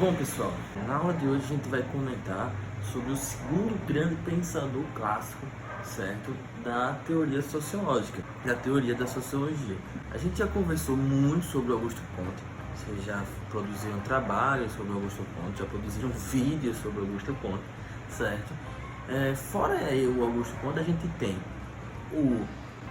Bom, pessoal, na aula de hoje a gente vai comentar sobre o segundo grande pensador clássico, certo? Da teoria sociológica, da teoria da sociologia. A gente já conversou muito sobre Augusto Comte, vocês já produziram trabalho sobre Augusto Comte, já produziram vídeos sobre Augusto Comte, certo? Fora o Augusto Comte, a gente tem o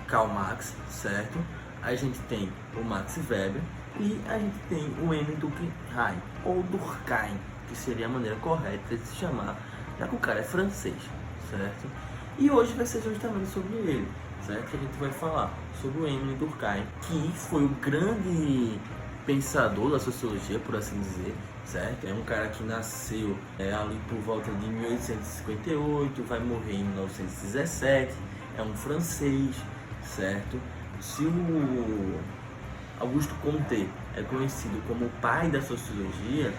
Karl Marx, certo? A gente tem o Max Weber e a gente tem o Emile Durkheim, ou Durkheim, que seria a maneira correta de se chamar, já que o cara é francês, certo? E hoje vai ser justamente sobre ele, certo? Que a gente vai falar sobre o Emile Durkheim, que foi o grande pensador da sociologia, por assim dizer, certo? É um cara que nasceu ali por volta de 1858, vai morrer em 1917, é um francês, certo? Se o Augusto Comte é conhecido como o pai da sociologia,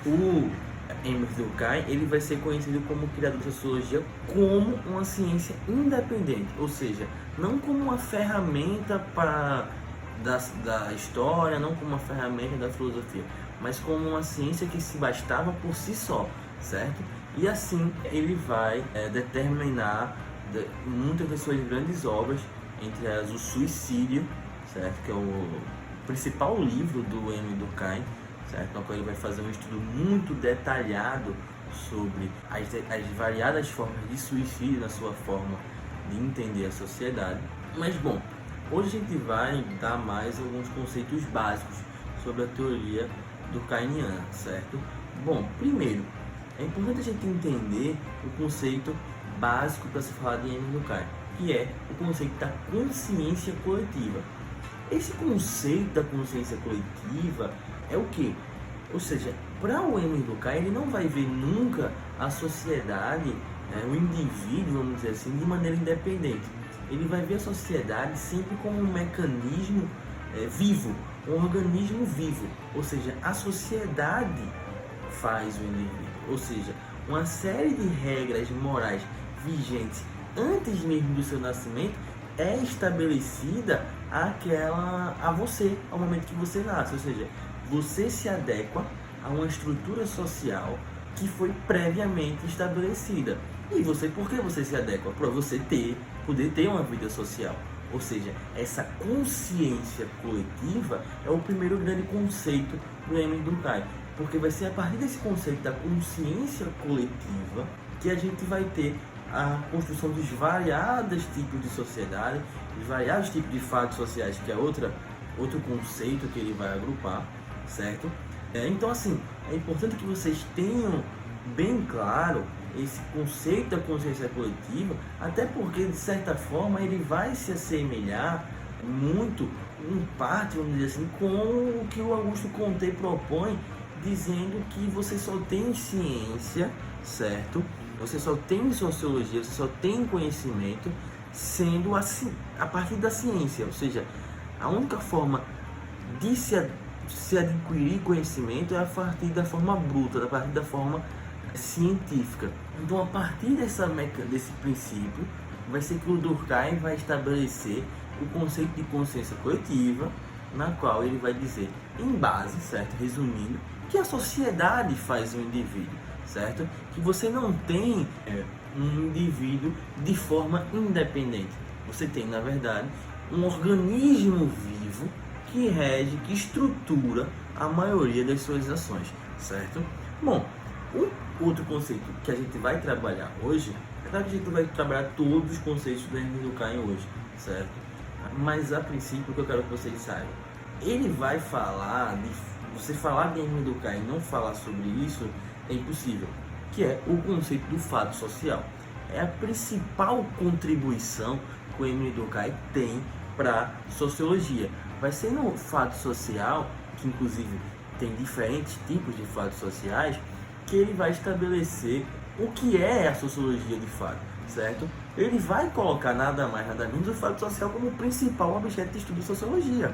o Emile Durkheim ele vai ser conhecido como criador da sociologia como uma ciência independente, ou seja, não como uma ferramenta da história, não como uma ferramenta da filosofia, mas como uma ciência que se bastava por si só, certo? E assim ele vai determinar muitas das suas grandes obras, entre elas o Suicídio, certo? Que é o principal livro do Emile Durkheim, certo? No qual ele vai fazer um estudo muito detalhado sobre as variadas formas de suicídio na sua forma de entender a sociedade. Mas bom, hoje a gente vai dar mais alguns conceitos básicos sobre a teoria durkheimiana, certo? Bom, primeiro, é importante a gente entender o conceito básico para se falar de Emile Durkheim, que é o conceito da consciência coletiva. Esse conceito da consciência coletiva é o quê? Ou seja, para o Emile Durkheim, ele não vai ver nunca a sociedade, o indivíduo, vamos dizer assim, de maneira independente. Ele vai ver a sociedade sempre como um mecanismo vivo, um organismo vivo. Ou seja, a sociedade faz o indivíduo. Ou seja, uma série de regras morais vigentes antes mesmo do seu nascimento é estabelecida a você, ao momento que você nasce. Ou seja, você se adequa a uma estrutura social que foi previamente estabelecida. E você, por que você se adequa? Para você poder ter uma vida social. Ou seja, essa consciência coletiva é o primeiro grande conceito do Emile Durkheim. Porque vai ser a partir desse conceito da consciência coletiva que a gente vai ter a construção dos variados tipos de sociedade, dos variados tipos de fatos sociais, que é outro conceito que ele vai agrupar, certo? Então, assim, é importante que vocês tenham bem claro esse conceito da consciência coletiva, até porque, de certa forma, ele vai se assemelhar muito, em parte, vamos dizer assim, com o que o Augusto Comte propõe, dizendo que você só tem ciência, certo? Você só tem sociologia, você só tem conhecimento sendo assim, a partir da ciência. Ou seja, a única forma de se adquirir conhecimento é a partir da forma bruta, a partir da forma científica. Então, a partir desse princípio, vai ser que o Durkheim vai estabelecer o conceito de consciência coletiva, na qual ele vai dizer, em base, certo? Resumindo, que a sociedade faz o indivíduo, certo? Que você não tem um indivíduo de forma independente. Você tem, na verdade, um organismo vivo que rege, que estrutura a maioria das suas ações, certo? Bom, um outro conceito que a gente vai trabalhar hoje, é claro que a gente vai trabalhar todos os conceitos do Emile Durkheim hoje, certo? Mas a princípio, o que eu quero que vocês saibam, ele vai falar você falar de Emile Durkheim e não falar sobre isso é impossível, que é o conceito do fato social. É a principal contribuição que o Emile Durkheim tem para a sociologia. Vai ser no fato social, que inclusive tem diferentes tipos de fatos sociais, que ele vai estabelecer o que é a sociologia de fato, certo? Ele vai colocar nada mais, nada menos o fato social como o principal objeto de estudo de sociologia.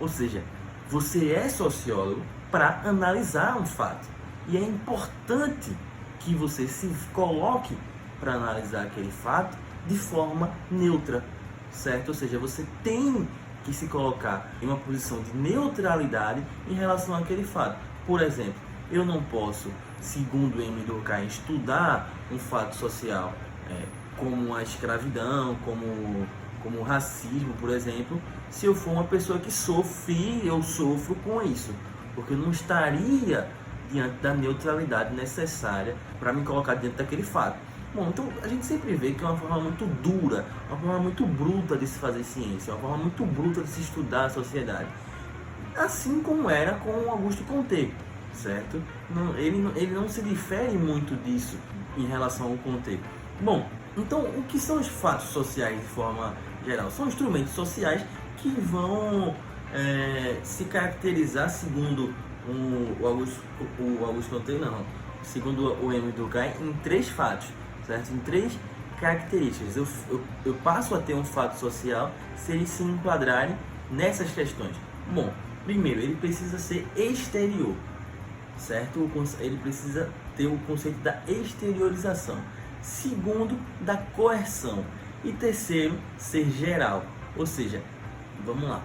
Ou seja, você é sociólogo para analisar um fato. E é importante que você se coloque para analisar aquele fato de forma neutra, certo? Ou seja, você tem que se colocar em uma posição de neutralidade em relação àquele fato. Por exemplo, eu não posso, segundo Emile Durkheim, estudar um fato social como a escravidão, como o racismo, por exemplo, se eu for uma pessoa que eu sofro com isso, porque eu não estaria diante da neutralidade necessária para me colocar dentro daquele fato. Bom, então a gente sempre vê que é uma forma muito dura, uma forma muito bruta de se fazer ciência, uma forma muito bruta de se estudar a sociedade. Assim como era com Augusto Comte, certo? Ele não se difere muito disso em relação ao Comte. Bom, então o que são os fatos sociais de forma geral? São instrumentos sociais que vão se caracterizar segundo o Augusto Comte, não, segundo o Emile Durkheim, em 3 fatos, certo? Em 3 características. Eu passo a ter um fato social se eles se enquadrarem nessas questões. Bom, primeiro, ele precisa ser exterior, certo? Ele precisa ter o conceito da exteriorização. Segundo, da coerção. E terceiro, ser geral. Ou seja, vamos lá,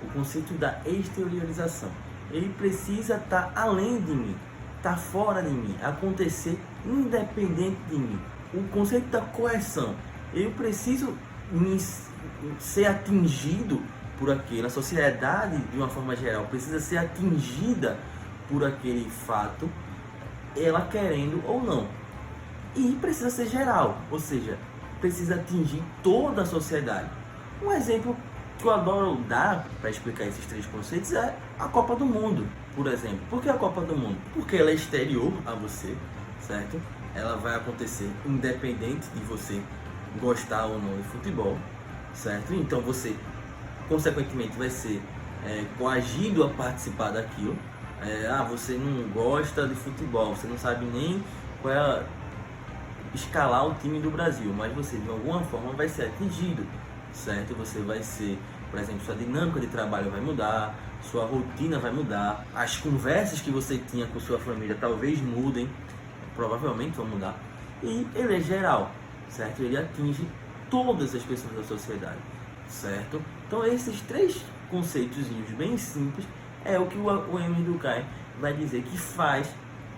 o conceito da exteriorização. Ele precisa estar além de mim, estar fora de mim, acontecer independente de mim. O conceito da coerção, eu preciso ser atingido por aquilo. A sociedade, de uma forma geral, precisa ser atingida por aquele fato, ela querendo ou não. E precisa ser geral, ou seja, precisa atingir toda a sociedade. Um exemplo que eu adoro dar para explicar esses 3 conceitos é a Copa do Mundo, por exemplo. Por que a Copa do Mundo? Porque ela é exterior a você, certo? Ela vai acontecer independente de você gostar ou não de futebol, certo? Então você, consequentemente, vai ser coagido a participar daquilo. Você não gosta de futebol, você não sabe nem qual é escalar o time do Brasil, mas você de alguma forma vai ser atingido, certo? Você vai ser, por exemplo, sua dinâmica de trabalho vai mudar, sua rotina vai mudar, as conversas que você tinha com sua família talvez mudem, provavelmente vão mudar, e ele é geral, certo? Ele atinge todas as pessoas da sociedade, certo? Então esses 3 conceitos bem simples é o que o Emile Durkheim vai dizer que faz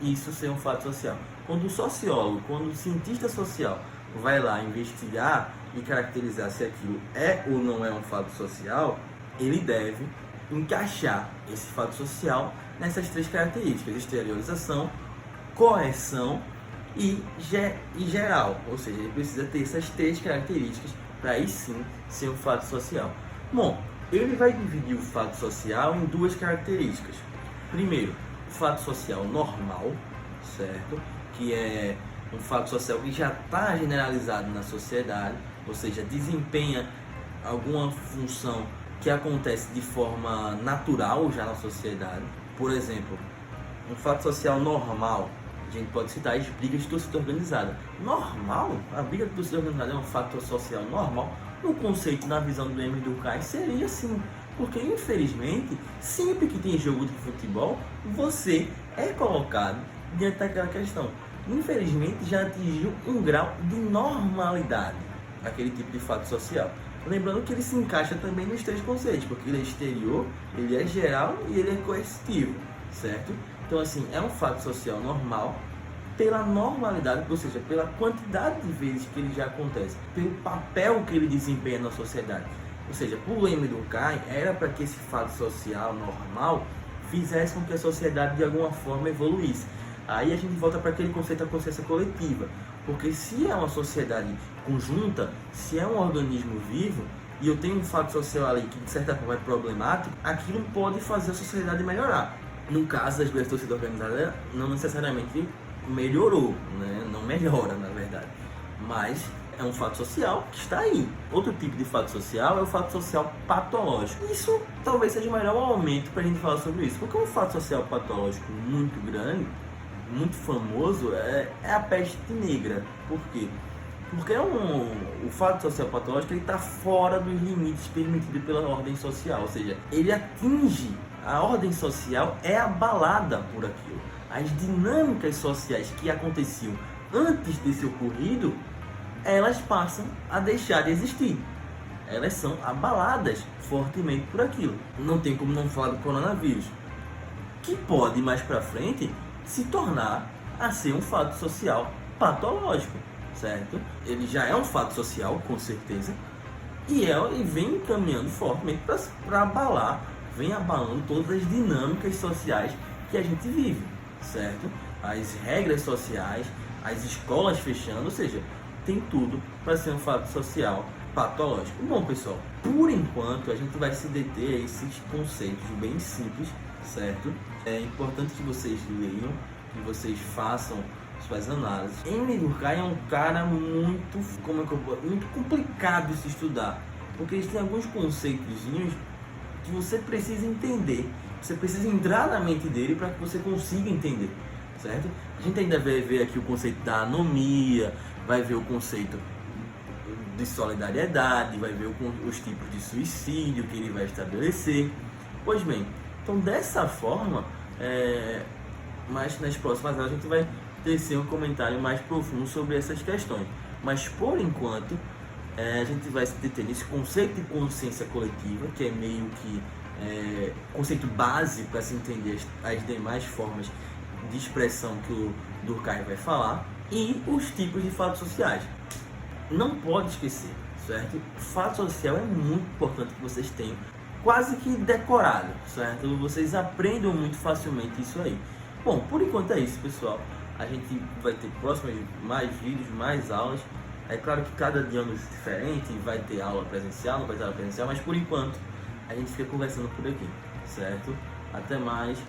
isso ser um fato social. Quando o sociólogo, quando o cientista social vai lá investigar e caracterizar se aquilo é ou não é um fato social, ele deve encaixar esse fato social nessas 3 características: exteriorização, correção e geral. Ou seja, ele precisa ter essas 3 características para aí sim ser um fato social. Bom, ele vai dividir o fato social em 2 características. Primeiro, o fato social normal, certo? Que é um fato social que já está generalizado na sociedade, ou seja, desempenha alguma função que acontece de forma natural já na sociedade. Por exemplo, um fato social normal, a gente pode citar as brigas de torcida organizada. Normal? A briga de torcida organizada é um fato social normal? No conceito, na visão do Emile Durkheim, seria sim. Porque, infelizmente, sempre que tem jogo de futebol, você é colocado diante daquela questão. Infelizmente, já atingiu um grau de normalidade aquele tipo de fato social. Lembrando que ele se encaixa também nos 3 conceitos, porque ele é exterior, ele é geral e ele é coercitivo, certo? Então, assim, é um fato social normal pela normalidade, ou seja, pela quantidade de vezes que ele já acontece, pelo papel que ele desempenha na sociedade. Ou seja, para o Emile Durkheim, era para que esse fato social normal fizesse com que a sociedade de alguma forma evoluísse. Aí a gente volta para aquele conceito da consciência coletiva, porque se é uma sociedade conjunta, se é um organismo vivo, e eu tenho um fato social ali que de certa forma é problemático, aquilo pode fazer a sociedade melhorar. No caso das brigas de torcida organizada, não necessariamente melhorou, né? Não melhora na verdade, mas é um fato social que está aí. Outro tipo de fato social é o fato social patológico. Isso talvez seja o melhor momento para a gente falar sobre isso, porque um fato social patológico muito grande, muito famoso, é a peste negra. Por quê? Porque o fato social patológico está fora dos limites permitidos pela ordem social, ou seja, ele atinge, a ordem social é abalada por aquilo. As dinâmicas sociais que aconteciam antes desse ocorrido, elas passam a deixar de existir. Elas são abaladas fortemente por aquilo. Não tem como não falar do coronavírus, que pode mais para frente se tornar a ser um fato social patológico, certo? Ele já é um fato social, com certeza, e vem caminhando fortemente para abalar, vem abalando todas as dinâmicas sociais que a gente vive, certo? As regras sociais, as escolas fechando, ou seja, tem tudo para ser um fato social patológico. Bom, pessoal, por enquanto a gente vai se deter a esses conceitos bem simples, certo? É importante que vocês leiam, que vocês façam suas análises. Emile Durkheim é um cara muito complicado de se estudar, porque ele tem alguns conceitozinhos que você precisa entender, você precisa entrar na mente dele para que você consiga entender, certo? A gente ainda vai ver aqui o conceito da anomia, vai ver o conceito de solidariedade, vai ver os tipos de suicídio que ele vai estabelecer. Pois bem, então dessa forma, mas nas próximas aulas a gente vai tecer um comentário mais profundo sobre essas questões. Mas por enquanto, a gente vai se deter nesse conceito de consciência coletiva, que é meio que conceito base para se entender as demais formas de expressão que o Durkheim vai falar, e os tipos de fatos sociais. Não pode esquecer, certo? Fato social é muito importante que vocês tenham quase que decorado, certo? Vocês aprendam muito facilmente isso aí. Bom, por enquanto é isso, pessoal. A gente vai ter próximos mais vídeos, mais aulas. É claro que cada dia é diferente, vai ter aula presencial, não vai ter aula presencial, mas por enquanto a gente fica conversando por aqui, certo? Até mais.